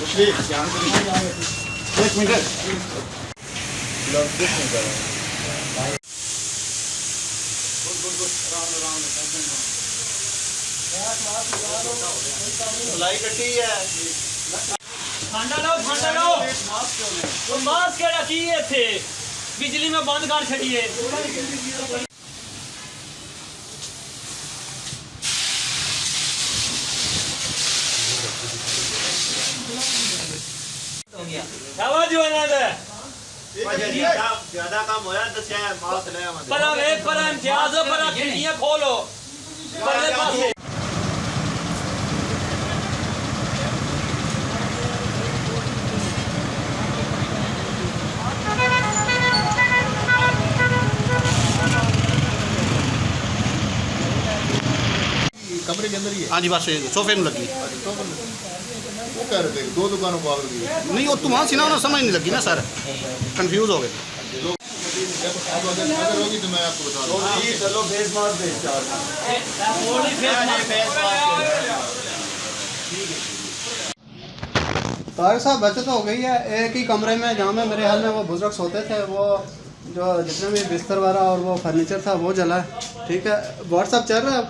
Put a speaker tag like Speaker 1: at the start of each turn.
Speaker 1: एक मिनट
Speaker 2: ठंडा लो मास्क के रखिए थे बिजली में बंद कर छड़िए
Speaker 1: ज्यादा काम होया दस्या मास्क ले आवा
Speaker 2: पर एक पर इम्तियाज पर खिड़कियां खोलो परले पासे
Speaker 3: कमरे के अंदर ही है।
Speaker 4: हाँ जी बस सोफे में लगी
Speaker 3: वो कह रहे थे दो दुकानों को आग लगी है।
Speaker 4: नहीं वो तुम्हारा सीना ना समझ नहीं लगी ना सर कंफ्यूज हो गए
Speaker 3: जब आप अगर होगी तो मैं आपको बता दूँगा।
Speaker 1: चलो फेस मास्क दे
Speaker 5: तारिक साहब बचत हो गई है। एक ही कमरे में जहाँ में मेरे हाल में वो बुजुर्ग सोते थे, वो जो जितने भी बिस्तर वगैरह और वो फर्नीचर था वो जला है। ठीक है, व्हाट्सअप चल रहा है आपका?